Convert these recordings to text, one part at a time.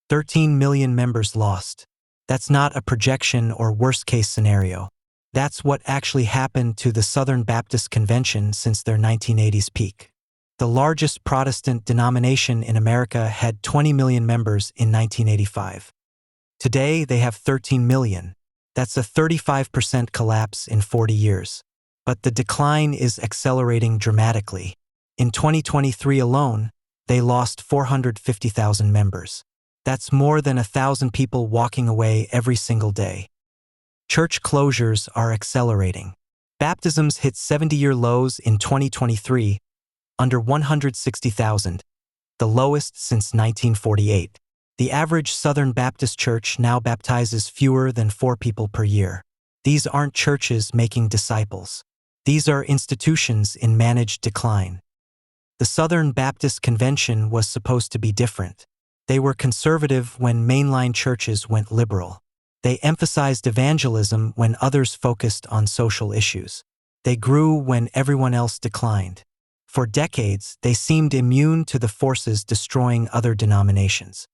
13 million members lost. That's not a projection or worst-case scenario. That's what actually happened to the Southern Baptist Convention since their 1980s peak. The largest Protestant denomination in America had 20 million members in 1985. Today, they have 13 million. That's a 35% collapse in 40 years. But the decline is accelerating dramatically. In 2023 alone, they lost 450,000 members. That's more than 1,000 people walking away every single day. Church closures are accelerating. Baptisms hit 70-year lows in 2023, under 160,000, the lowest since 1948. The average Southern Baptist church now baptizes fewer than 4 people per year. These aren't churches making disciples. These are institutions in managed decline. The Southern Baptist Convention was supposed to be different. They were conservative when mainline churches went liberal. They emphasized evangelism when others focused on social issues. They grew when everyone else declined. For decades, they seemed immune to the forces destroying other denominations.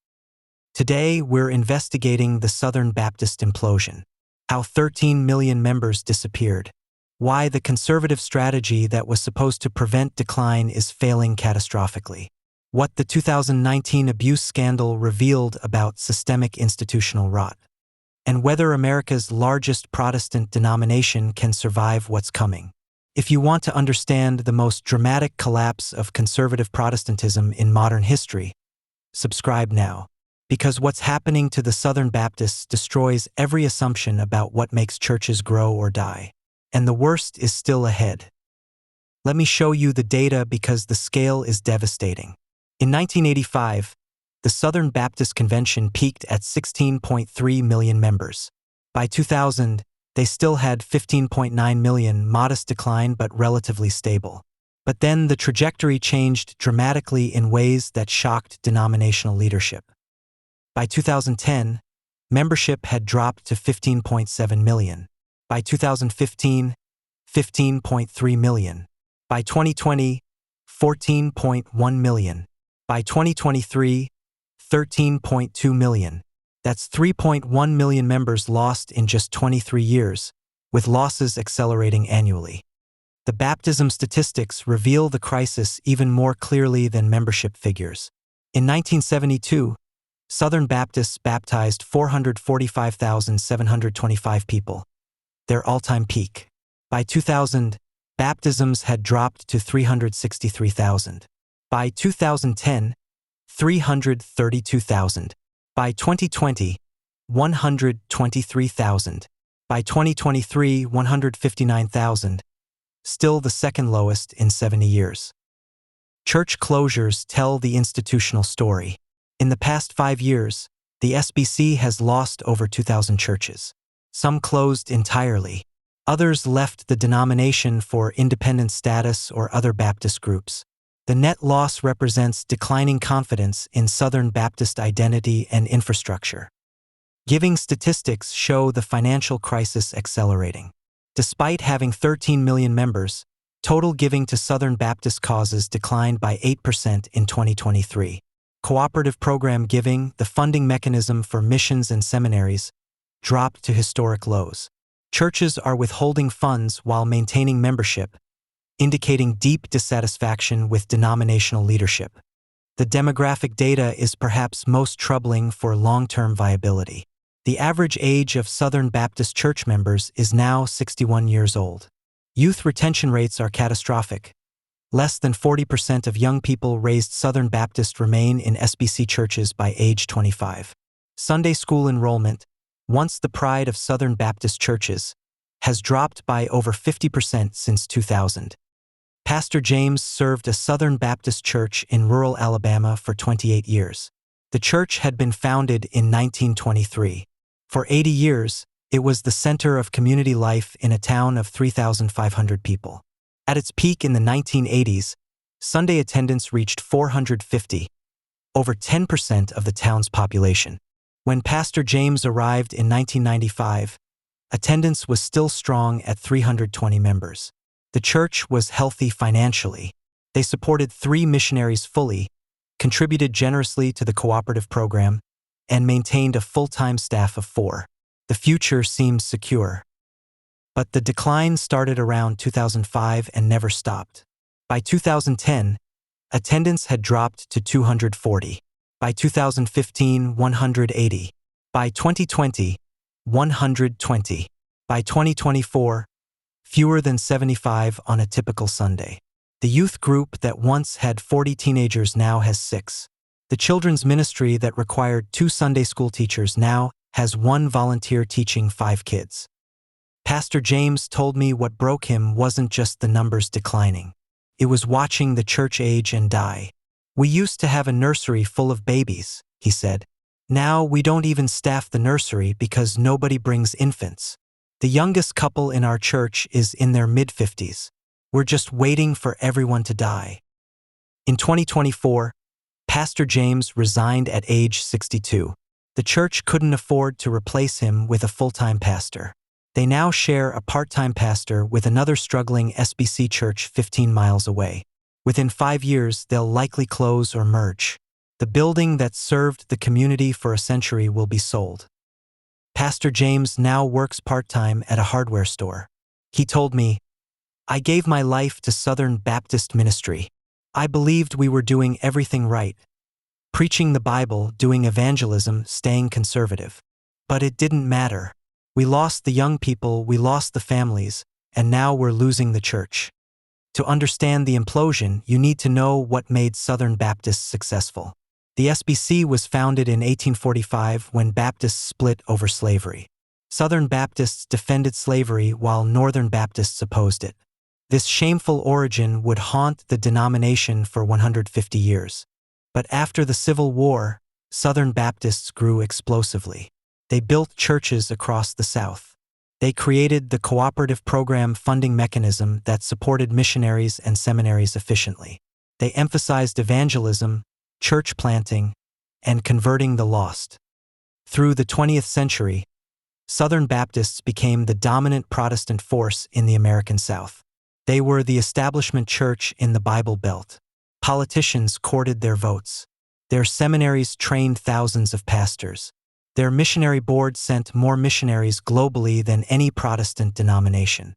Today, we're investigating the Southern Baptist implosion, how 13 million members disappeared, why the conservative strategy that was supposed to prevent decline is failing catastrophically, what the 2019 abuse scandal revealed about systemic institutional rot, and whether America's largest Protestant denomination can survive what's coming. If you want to understand the most dramatic collapse of conservative Protestantism in modern history, subscribe now, because what's happening to the Southern Baptists destroys every assumption about what makes churches grow or die. And the worst is still ahead. Let me show you the data because the scale is devastating. In 1985, the Southern Baptist Convention peaked at 16.3 million members. By 2000, they still had 15.9 million, modest decline but relatively stable. But then the trajectory changed dramatically in ways that shocked denominational leadership. By 2010, membership had dropped to 15.7 million. By 2015, 15.3 million. By 2020, 14.1 million. By 2023, 13.2 million. That's 3.1 million members lost in just 23 years, with losses accelerating annually. The baptism statistics reveal the crisis even more clearly than membership figures. In 1972, Southern Baptists baptized 445,725 people, their all-time peak. By 2000, baptisms had dropped to 363,000. By 2010, 332,000. By 2020, 123,000. By 2023, 159,000. Still the second lowest in 70 years. Church closures tell the institutional story. In the past 5 years, the SBC has lost over 2,000 churches. Some closed entirely. Others left the denomination for independent status or other Baptist groups. The net loss represents declining confidence in Southern Baptist identity and infrastructure. Giving statistics show the financial crisis accelerating. Despite having 13 million members, total giving to Southern Baptist causes declined by 8% in 2023. Cooperative program giving, the funding mechanism for missions and seminaries, dropped to historic lows. Churches are withholding funds while maintaining membership, indicating deep dissatisfaction with denominational leadership. The demographic data is perhaps most troubling for long-term viability. The average age of Southern Baptist church members is now 61 years old. Youth retention rates are catastrophic. Less than 40% of young people raised Southern Baptist remain in SBC churches by age 25. Sunday school enrollment, once the pride of Southern Baptist churches, has dropped by over 50% since 2000. Pastor James served a Southern Baptist church in rural Alabama for 28 years. The church had been founded in 1923. For 80 years, it was the center of community life in a town of 3,500 people. At its peak in the 1980s, Sunday attendance reached 450, over 10% of the town's population. When Pastor James arrived in 1995, attendance was still strong at 320 members. The church was healthy financially. They supported 3 missionaries fully, contributed generously to the cooperative program, and maintained a full-time staff of 4. The future seemed secure. But the decline started around 2005 and never stopped. By 2010, attendance had dropped to 240. By 2015, 180. By 2020, 120. By 2024, fewer than 75 on a typical Sunday. The youth group that once had 40 teenagers now has 6. The children's ministry that required 2 Sunday school teachers now has 1 volunteer teaching 5 kids. Pastor James told me what broke him wasn't just the numbers declining. It was watching the church age and die. "We used to have a nursery full of babies," he said. "Now we don't even staff the nursery because nobody brings infants. The youngest couple in our church is in their mid-50s. We're just waiting for everyone to die." In 2024, Pastor James resigned at age 62. The church couldn't afford to replace him with a full-time pastor. They now share a part-time pastor with another struggling SBC church 15 miles away. Within 5 years, they'll likely close or merge. The building that served the community for a century will be sold. Pastor James now works part-time at a hardware store. He told me, "I gave my life to Southern Baptist ministry. I believed we were doing everything right. Preaching the Bible, doing evangelism, staying conservative. But it didn't matter. We lost the young people, we lost the families, and now we're losing the church." To understand the implosion, you need to know what made Southern Baptists successful. The SBC was founded in 1845 when Baptists split over slavery. Southern Baptists defended slavery while Northern Baptists opposed it. This shameful origin would haunt the denomination for 150 years. But after the Civil War, Southern Baptists grew explosively. They built churches across the South. They created the cooperative program funding mechanism that supported missionaries and seminaries efficiently. They emphasized evangelism, church planting, and converting the lost. Through the 20th century, Southern Baptists became the dominant Protestant force in the American South. They were the establishment church in the Bible Belt. Politicians courted their votes. Their seminaries trained thousands of pastors. Their missionary board sent more missionaries globally than any Protestant denomination.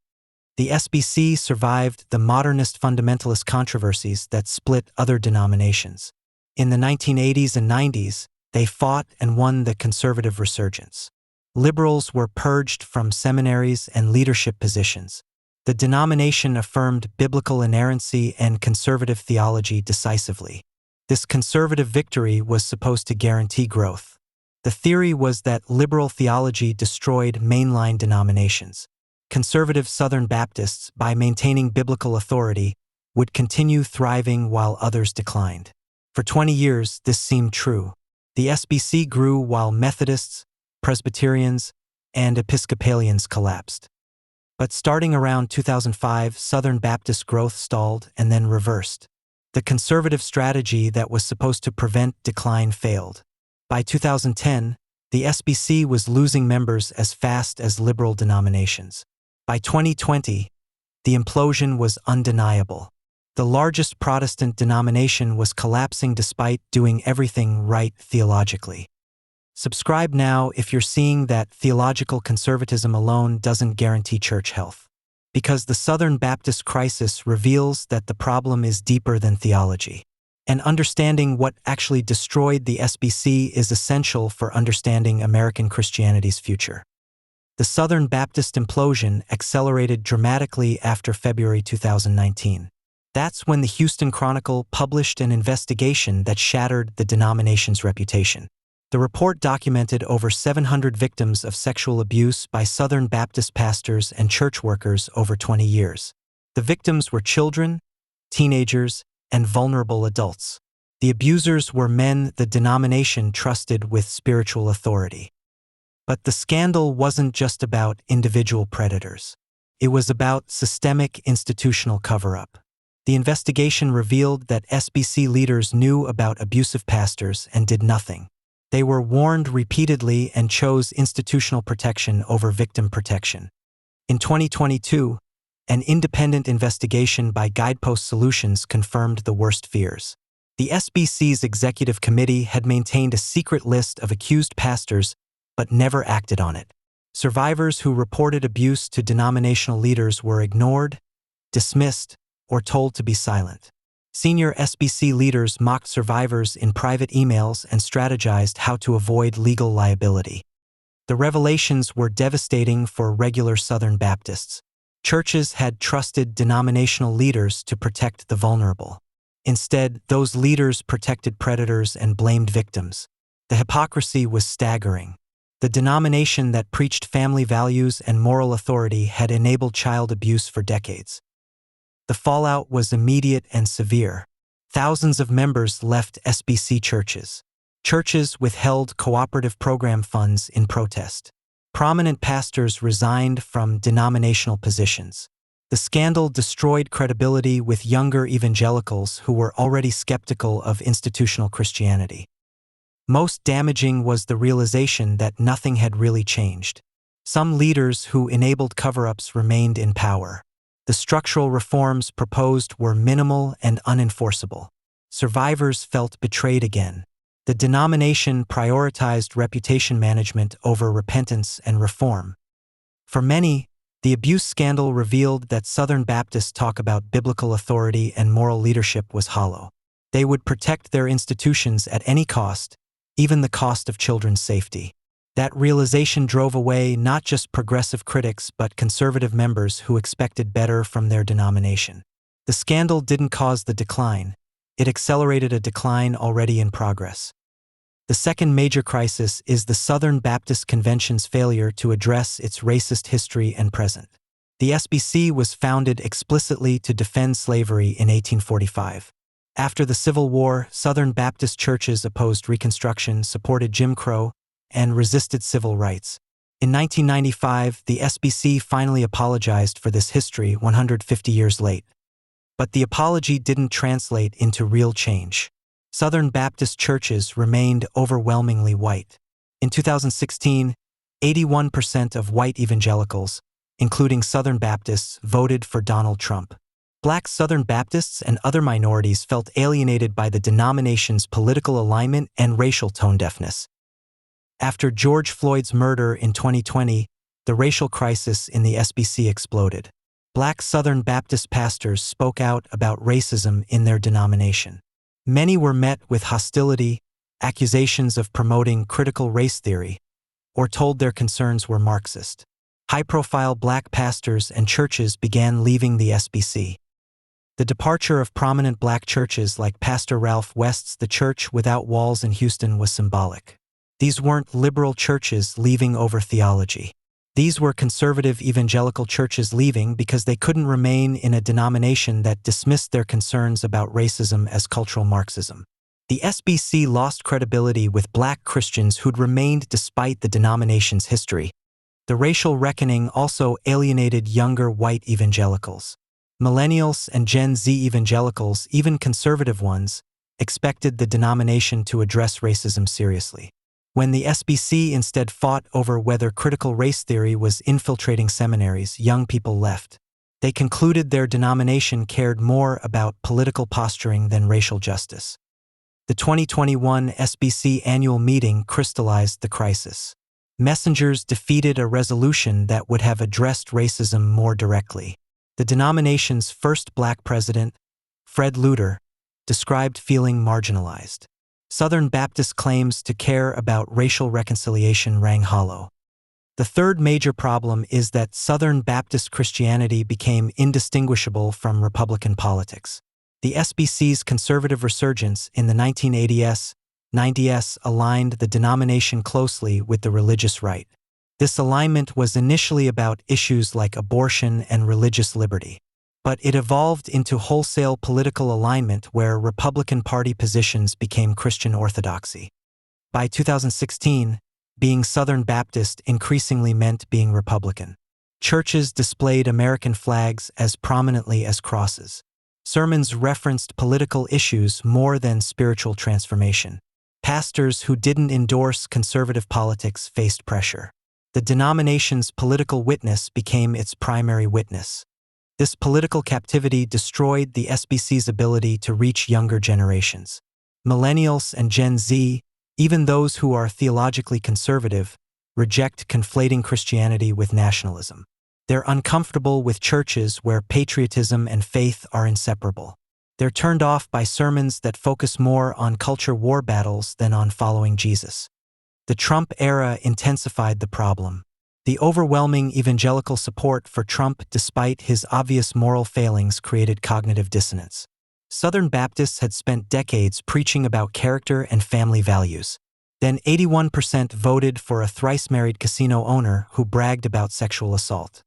The SBC survived the modernist fundamentalist controversies that split other denominations. In the 1980s and 90s, they fought and won the Conservative Resurgence. Liberals were purged from seminaries and leadership positions. The denomination affirmed biblical inerrancy and conservative theology decisively. This conservative victory was supposed to guarantee growth. The theory was that liberal theology destroyed mainline denominations. Conservative Southern Baptists, by maintaining biblical authority, would continue thriving while others declined. For 20 years, this seemed true. The SBC grew while Methodists, Presbyterians, and Episcopalians collapsed. But starting around 2005, Southern Baptist growth stalled and then reversed. The conservative strategy that was supposed to prevent decline failed. By 2010, the SBC was losing members as fast as liberal denominations. By 2020, the implosion was undeniable. The largest Protestant denomination was collapsing despite doing everything right theologically. Subscribe now if you're seeing that theological conservatism alone doesn't guarantee church health. Because the Southern Baptist crisis reveals that the problem is deeper than theology. And understanding what actually destroyed the SBC is essential for understanding American Christianity's future. The Southern Baptist implosion accelerated dramatically after February 2019. That's when the Houston Chronicle published an investigation that shattered the denomination's reputation. The report documented over 700 victims of sexual abuse by Southern Baptist pastors and church workers over 20 years. The victims were children, teenagers, and vulnerable adults. The abusers were men the denomination trusted with spiritual authority. But the scandal wasn't just about individual predators. It was about systemic institutional cover-up. The investigation revealed that SBC leaders knew about abusive pastors and did nothing. They were warned repeatedly and chose institutional protection over victim protection. In 2022, an independent investigation by Guidepost Solutions confirmed the worst fears. The SBC's executive committee had maintained a secret list of accused pastors but never acted on it. Survivors who reported abuse to denominational leaders were ignored, dismissed, or told to be silent. Senior SBC leaders mocked survivors in private emails and strategized how to avoid legal liability. The revelations were devastating for regular Southern Baptists. Churches had trusted denominational leaders to protect the vulnerable. Instead, those leaders protected predators and blamed victims. The hypocrisy was staggering. The denomination that preached family values and moral authority had enabled child abuse for decades. The fallout was immediate and severe. Thousands of members left SBC churches. Churches withheld cooperative program funds in protest. Prominent pastors resigned from denominational positions. The scandal destroyed credibility with younger evangelicals who were already skeptical of institutional Christianity. Most damaging was the realization that nothing had really changed. Some leaders who enabled cover-ups remained in power. The structural reforms proposed were minimal and unenforceable. Survivors felt betrayed again. The denomination prioritized reputation management over repentance and reform. For many, the abuse scandal revealed that Southern Baptists' talk about biblical authority and moral leadership was hollow. They would protect their institutions at any cost, even the cost of children's safety. That realization drove away not just progressive critics but conservative members who expected better from their denomination. The scandal didn't cause the decline. It accelerated a decline already in progress. The second major crisis is the Southern Baptist Convention's failure to address its racist history and present. The SBC was founded explicitly to defend slavery in 1845. After the Civil War, Southern Baptist churches opposed Reconstruction, supported Jim Crow, and resisted civil rights. In 1995, the SBC finally apologized for this history 150 years late. But the apology didn't translate into real change. Southern Baptist churches remained overwhelmingly white. In 2016, 81% of white evangelicals, including Southern Baptists, voted for Donald Trump. Black Southern Baptists and other minorities felt alienated by the denomination's political alignment and racial tone-deafness. After George Floyd's murder in 2020, the racial crisis in the SBC exploded. Black Southern Baptist pastors spoke out about racism in their denomination. Many were met with hostility, accusations of promoting critical race theory, or told their concerns were Marxist. High-profile black pastors and churches began leaving the SBC. The departure of prominent black churches like Pastor Ralph West's The Church Without Walls in Houston was symbolic. These weren't liberal churches leaving over theology. These were conservative evangelical churches leaving because they couldn't remain in a denomination that dismissed their concerns about racism as cultural Marxism. The SBC lost credibility with black Christians who'd remained despite the denomination's history. The racial reckoning also alienated younger white evangelicals. Millennials and Gen Z evangelicals, even conservative ones, expected the denomination to address racism seriously. When the SBC instead fought over whether critical race theory was infiltrating seminaries, young people left. They concluded their denomination cared more about political posturing than racial justice. The 2021 SBC annual meeting crystallized the crisis. Messengers defeated a resolution that would have addressed racism more directly. The denomination's first black president, Fred Luter, described feeling marginalized. Southern Baptist claims to care about racial reconciliation rang hollow. The third major problem is that Southern Baptist Christianity became indistinguishable from Republican politics. The SBC's Conservative Resurgence in the 1980s, 90s aligned the denomination closely with the religious right. This alignment was initially about issues like abortion and religious liberty. But it evolved into wholesale political alignment where Republican Party positions became Christian orthodoxy. By 2016, being Southern Baptist increasingly meant being Republican. Churches displayed American flags as prominently as crosses. Sermons referenced political issues more than spiritual transformation. Pastors who didn't endorse conservative politics faced pressure. The denomination's political witness became its primary witness. This political captivity destroyed the SBC's ability to reach younger generations. Millennials and Gen Z, even those who are theologically conservative, reject conflating Christianity with nationalism. They're uncomfortable with churches where patriotism and faith are inseparable. They're turned off by sermons that focus more on culture war battles than on following Jesus. The Trump era intensified the problem. The overwhelming evangelical support for Trump despite his obvious moral failings created cognitive dissonance. Southern Baptists had spent decades preaching about character and family values. Then 81% voted for a thrice-married casino owner who bragged about sexual assault.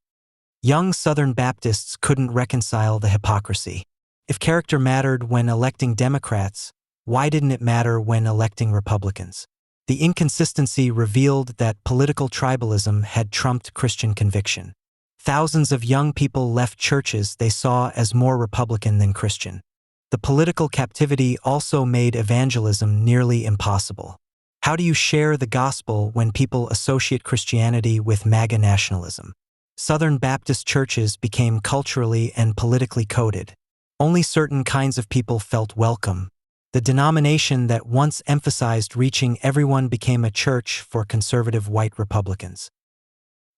Young Southern Baptists couldn't reconcile the hypocrisy. If character mattered when electing Democrats, why didn't it matter when electing Republicans? The inconsistency revealed that political tribalism had trumped Christian conviction. Thousands of young people left churches they saw as more Republican than Christian. The political captivity also made evangelism nearly impossible. How do you share the gospel when people associate Christianity with MAGA nationalism? Southern Baptist churches became culturally and politically coded. Only certain kinds of people felt welcome. The denomination that once emphasized reaching everyone became a church for conservative white Republicans.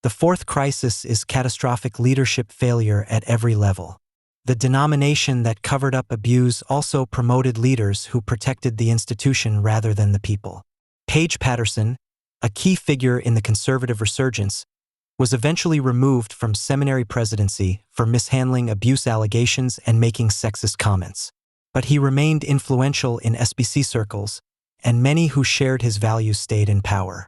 The fourth crisis is catastrophic leadership failure at every level. The denomination that covered up abuse also promoted leaders who protected the institution rather than the people. Paige Patterson, a key figure in the Conservative Resurgence, was eventually removed from seminary presidency for mishandling abuse allegations and making sexist comments. But he remained influential in SBC circles, and many who shared his values stayed in power.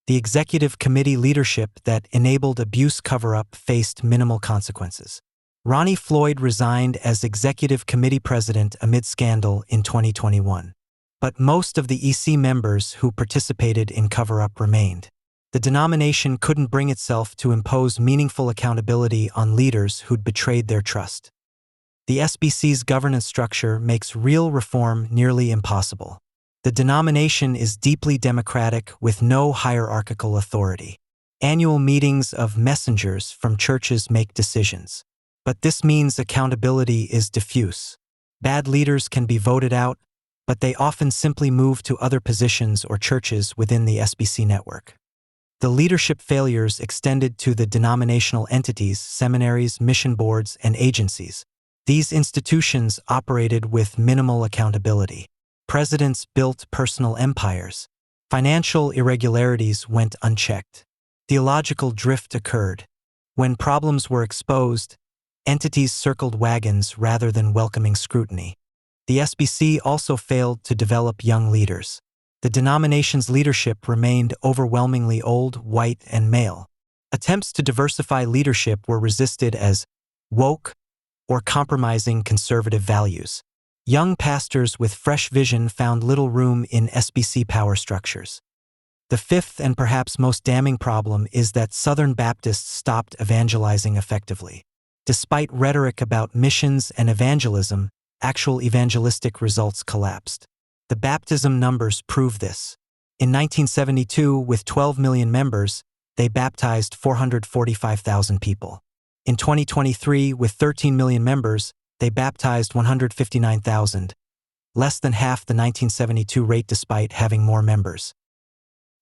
The executive committee leadership that enabled abuse cover-up faced minimal consequences. Ronnie Floyd resigned as executive committee president amid scandal in 2021. But most of the EC members who participated in cover-up remained. The denomination couldn't bring itself to impose meaningful accountability on leaders who'd betrayed their trust. The SBC's governance structure makes real reform nearly impossible. The denomination is deeply democratic with no hierarchical authority. Annual meetings of messengers from churches make decisions. But this means accountability is diffuse. Bad leaders can be voted out, but they often simply move to other positions or churches within the SBC network. The leadership failures extended to the denominational entities, seminaries, mission boards, and agencies. These institutions operated with minimal accountability. Presidents built personal empires. Financial irregularities went unchecked. Theological drift occurred. When problems were exposed, entities circled wagons rather than welcoming scrutiny. The SBC also failed to develop young leaders. The denomination's leadership remained overwhelmingly old, white, and male. Attempts to diversify leadership were resisted as woke or compromising conservative values. Young pastors with fresh vision found little room in SBC power structures. The fifth and perhaps most damning problem is that Southern Baptists stopped evangelizing effectively. Despite rhetoric about missions and evangelism, actual evangelistic results collapsed. The baptism numbers prove this. In 1972, with 12 million members, they baptized 445,000 people. In 2023, with 13 million members, they baptized 159,000, less than half the 1972 rate despite having more members.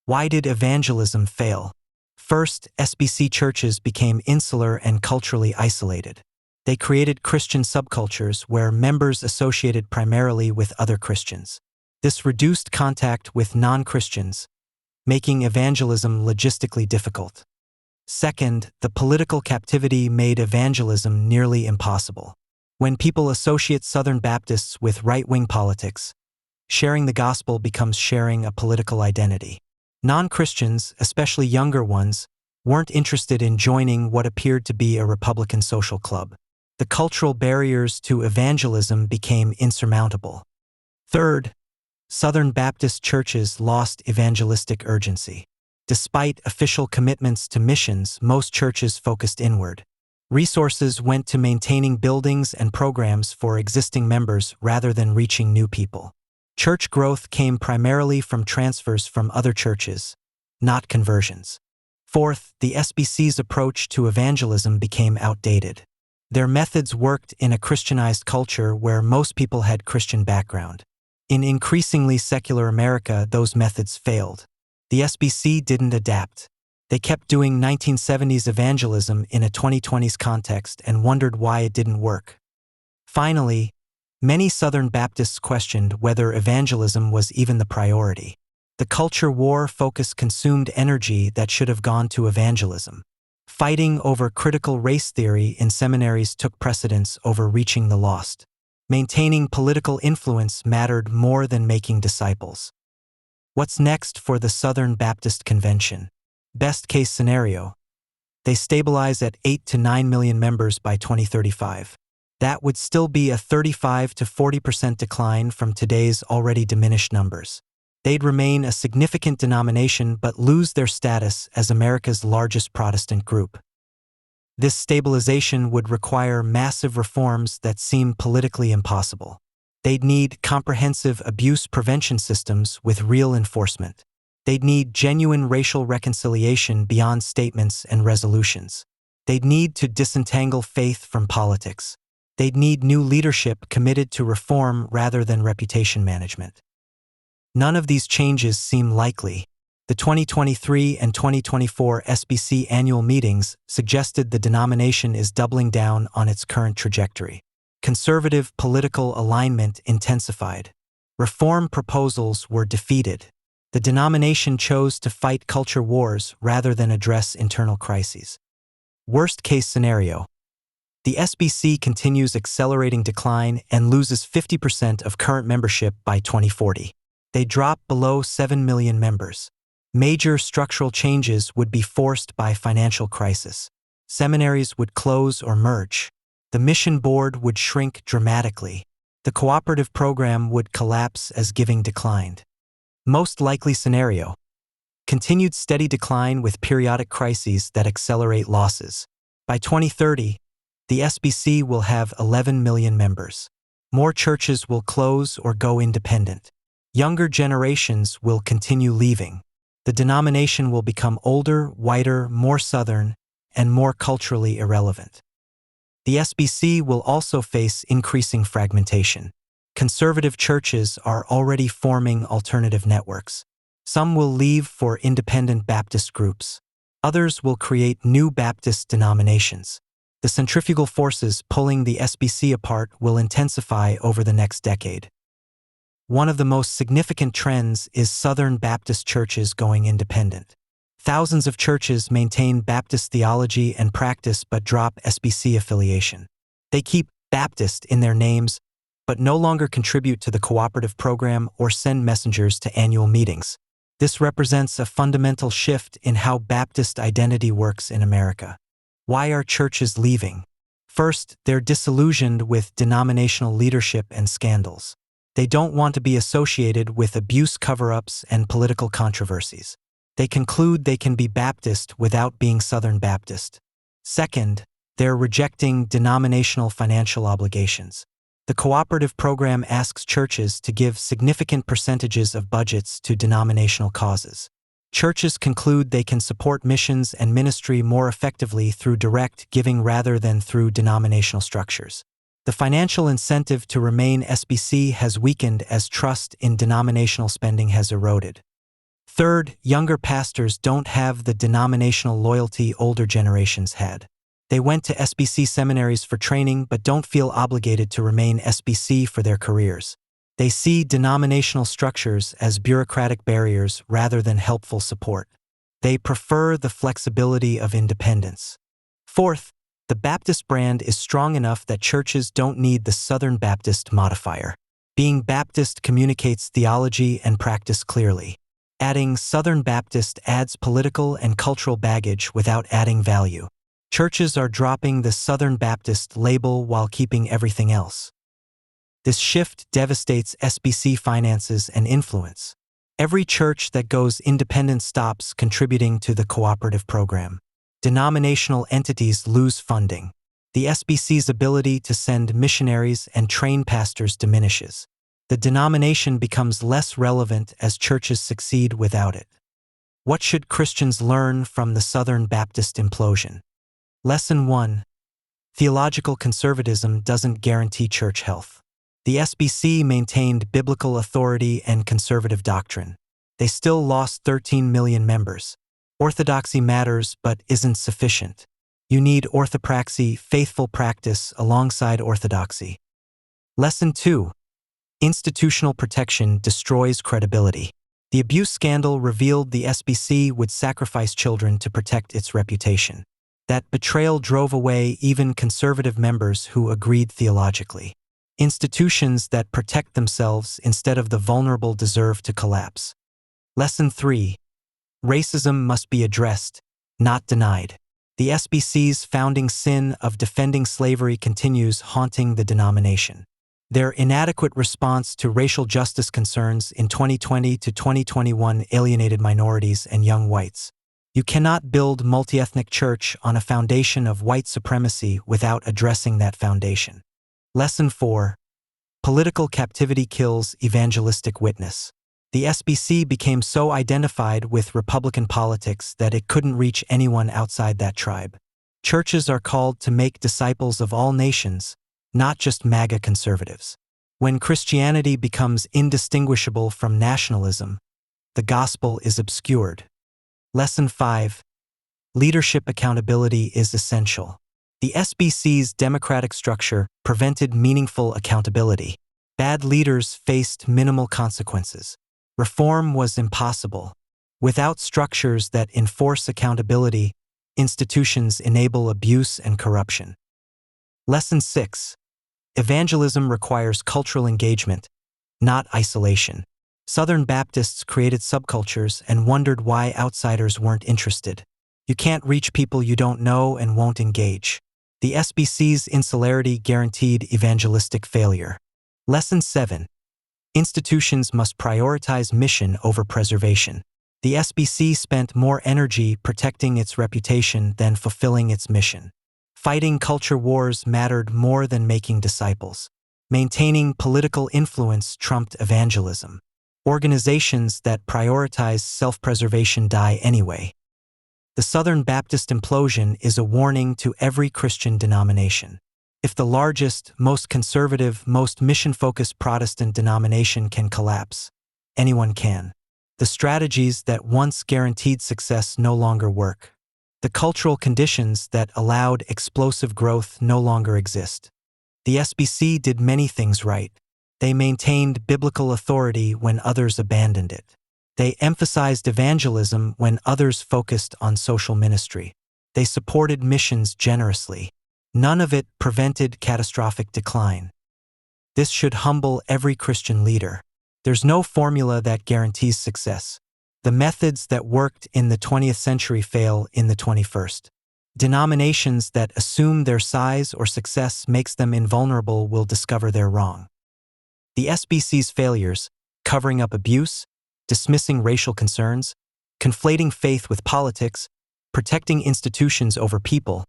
Why did evangelism fail? First, SBC churches became insular and culturally isolated. They created Christian subcultures where members associated primarily with other Christians. This reduced contact with non-Christians, making evangelism logistically difficult. Second, the political captivity made evangelism nearly impossible. When people associate Southern Baptists with right-wing politics, sharing the gospel becomes sharing a political identity. Non-Christians, especially younger ones, weren't interested in joining what appeared to be a Republican social club. The cultural barriers to evangelism became insurmountable. Third, Southern Baptist churches lost evangelistic urgency. Despite official commitments to missions, most churches focused inward. Resources went to maintaining buildings and programs for existing members rather than reaching new people. Church growth came primarily from transfers from other churches, not conversions. Fourth, the SBC's approach to evangelism became outdated. Their methods worked in a Christianized culture where most people had Christian background. In increasingly secular America, those methods failed. The SBC didn't adapt. They kept doing 1970s evangelism in a 2020s context and wondered why it didn't work. Finally, many Southern Baptists questioned whether evangelism was even the priority. The culture war focus consumed energy that should have gone to evangelism. Fighting over critical race theory in seminaries took precedence over reaching the lost. Maintaining political influence mattered more than making disciples. What's next for the Southern Baptist Convention? Best case scenario. They stabilize at 8 to 9 million members by 2035. That would still be a 35 to 40% decline from today's already diminished numbers. They'd remain a significant denomination but lose their status as America's largest Protestant group. This stabilization would require massive reforms that seem politically impossible. They'd need comprehensive abuse prevention systems with real enforcement. They'd need genuine racial reconciliation beyond statements and resolutions. They'd need to disentangle faith from politics. They'd need new leadership committed to reform rather than reputation management. None of these changes seem likely. The 2023 and 2024 SBC annual meetings suggested the denomination is doubling down on its current trajectory. Conservative political alignment intensified. Reform proposals were defeated. The denomination chose to fight culture wars rather than address internal crises. Worst-case scenario. The SBC continues accelerating decline and loses 50% of current membership by 2040. They drop below 7 million members. Major structural changes would be forced by financial crisis. Seminaries would close or merge. The mission board would shrink dramatically. The cooperative program would collapse as giving declined. Most likely scenario. Continued steady decline with periodic crises that accelerate losses. By 2030, the SBC will have 11 million members. More churches will close or go independent. Younger generations will continue leaving. The denomination will become older, whiter, more Southern, and more culturally irrelevant. The SBC will also face increasing fragmentation. Conservative churches are already forming alternative networks. Some will leave for independent Baptist groups. Others will create new Baptist denominations. The centrifugal forces pulling the SBC apart will intensify over the next decade. One of the most significant trends is Southern Baptist churches going independent. Thousands of churches maintain Baptist theology and practice but drop SBC affiliation. They keep Baptist in their names, but no longer contribute to the cooperative program or send messengers to annual meetings. This represents a fundamental shift in how Baptist identity works in America. Why are churches leaving? First, they're disillusioned with denominational leadership and scandals. They don't want to be associated with abuse cover-ups and political controversies. They conclude they can be Baptist without being Southern Baptist. Second, they're rejecting denominational financial obligations. The cooperative program asks churches to give significant percentages of budgets to denominational causes. Churches conclude they can support missions and ministry more effectively through direct giving rather than through denominational structures. The financial incentive to remain SBC has weakened as trust in denominational spending has eroded. Third, younger pastors don't have the denominational loyalty older generations had. They went to SBC seminaries for training but don't feel obligated to remain SBC for their careers. They see denominational structures as bureaucratic barriers rather than helpful support. They prefer the flexibility of independence. Fourth, the Baptist brand is strong enough that churches don't need the Southern Baptist modifier. Being Baptist communicates theology and practice clearly. Adding Southern Baptist adds political and cultural baggage without adding value. Churches are dropping the Southern Baptist label while keeping everything else. This shift devastates SBC finances and influence. Every church that goes independent stops contributing to the cooperative program. Denominational entities lose funding. The SBC's ability to send missionaries and train pastors diminishes. The denomination becomes less relevant as churches succeed without it. What should Christians learn from the Southern Baptist implosion? Lesson 1. Theological conservatism doesn't guarantee church health. The SBC maintained biblical authority and conservative doctrine. They still lost 13 million members. Orthodoxy matters but isn't sufficient. You need orthopraxy, faithful practice, alongside orthodoxy. Lesson 2. Institutional protection destroys credibility. The abuse scandal revealed the SBC would sacrifice children to protect its reputation. That betrayal drove away even conservative members who agreed theologically. Institutions that protect themselves instead of the vulnerable deserve to collapse. Lesson 3. Racism must be addressed, not denied. The SBC's founding sin of defending slavery continues haunting the denomination. Their inadequate response to racial justice concerns in 2020 to 2021 alienated minorities and young whites. You cannot build multi-ethnic church on a foundation of white supremacy without addressing that foundation. Lesson 4. Political captivity kills evangelistic witness. The SBC became so identified with Republican politics that it couldn't reach anyone outside that tribe. Churches are called to make disciples of all nations, not just MAGA conservatives. When Christianity becomes indistinguishable from nationalism, the gospel is obscured. Lesson 5. Leadership accountability is essential. The SBC's democratic structure prevented meaningful accountability. Bad leaders faced minimal consequences. Reform was impossible. Without structures that enforce accountability, institutions enable abuse and corruption. Lesson 6. Evangelism requires cultural engagement, not isolation. Southern Baptists created subcultures and wondered why outsiders weren't interested. You can't reach people you don't know and won't engage. The SBC's insularity guaranteed evangelistic failure. Lesson 7. Institutions must prioritize mission over preservation. The SBC spent more energy protecting its reputation than fulfilling its mission. Fighting culture wars mattered more than making disciples. Maintaining political influence trumped evangelism. Organizations that prioritize self-preservation die anyway. The Southern Baptist implosion is a warning to every Christian denomination. If the largest, most conservative, most mission-focused Protestant denomination can collapse, anyone can. The strategies that once guaranteed success no longer work. The cultural conditions that allowed explosive growth no longer exist. The SBC did many things right. They maintained biblical authority when others abandoned it. They emphasized evangelism when others focused on social ministry. They supported missions generously. None of it prevented catastrophic decline. This should humble every Christian leader. There's no formula that guarantees success. The methods that worked in the 20th century fail in the 21st. Denominations that assume their size or success makes them invulnerable will discover they're wrong. The SBC's failures, covering up abuse, dismissing racial concerns, conflating faith with politics, protecting institutions over people,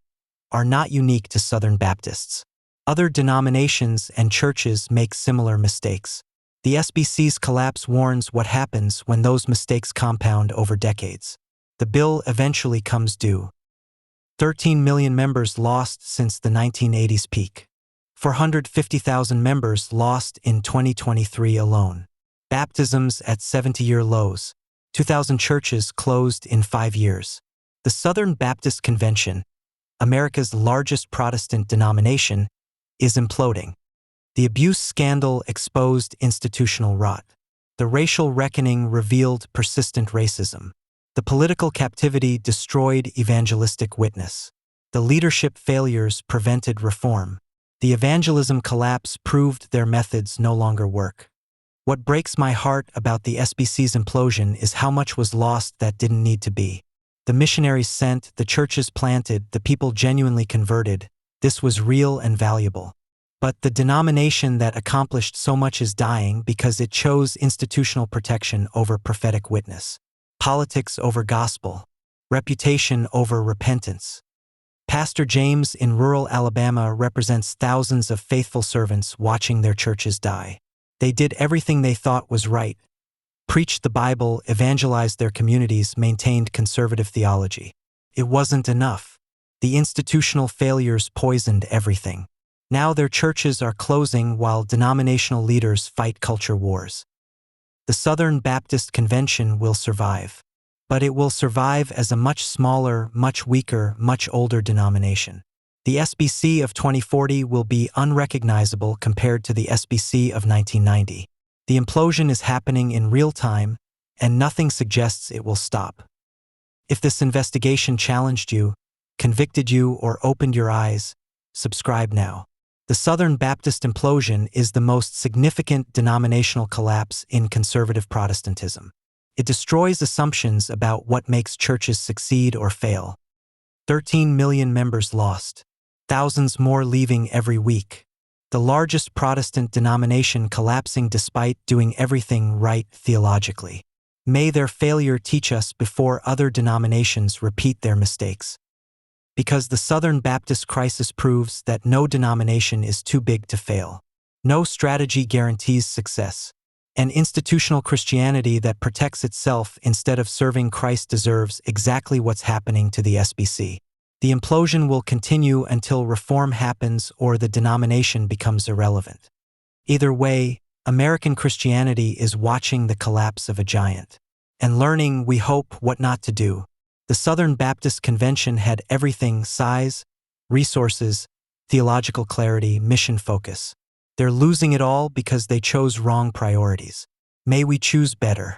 are not unique to Southern Baptists. Other denominations and churches make similar mistakes. The SBC's collapse warns what happens when those mistakes compound over decades. The bill eventually comes due. 13 million members lost since the 1980s peak. 450,000 members lost in 2023 alone. Baptisms at 70-year lows. 2,000 churches closed in 5 years. The Southern Baptist Convention, America's largest Protestant denomination, is imploding. The abuse scandal exposed institutional rot. The racial reckoning revealed persistent racism. The political captivity destroyed evangelistic witness. The leadership failures prevented reform. The evangelism collapse proved their methods no longer work. What breaks my heart about the SBC's implosion is how much was lost that didn't need to be. The missionaries sent, the churches planted, the people genuinely converted. This was real and valuable. But the denomination that accomplished so much is dying because it chose institutional protection over prophetic witness, politics over gospel, reputation over repentance. Pastor James in rural Alabama represents thousands of faithful servants watching their churches die. They did everything they thought was right, preached the Bible, evangelized their communities, maintained conservative theology. It wasn't enough. The institutional failures poisoned everything. Now their churches are closing while denominational leaders fight culture wars. The Southern Baptist Convention will survive. But it will survive as a much smaller, much weaker, much older denomination. The SBC of 2040 will be unrecognizable compared to the SBC of 1990. The implosion is happening in real time, and nothing suggests it will stop. If this investigation challenged you, convicted you, or opened your eyes, subscribe now. The Southern Baptist implosion is the most significant denominational collapse in conservative Protestantism. It destroys assumptions about what makes churches succeed or fail. 13 million members lost. Thousands more leaving every week. The largest Protestant denomination collapsing despite doing everything right theologically. May their failure teach us before other denominations repeat their mistakes. Because the Southern Baptist crisis proves that no denomination is too big to fail. No strategy guarantees success. An institutional Christianity that protects itself instead of serving Christ deserves exactly what's happening to the SBC. The implosion will continue until reform happens or the denomination becomes irrelevant. Either way, American Christianity is watching the collapse of a giant. And learning, we hope, what not to do. The Southern Baptist Convention had everything: size, resources, theological clarity, mission focus. They're losing it all because they chose wrong priorities. May we choose better.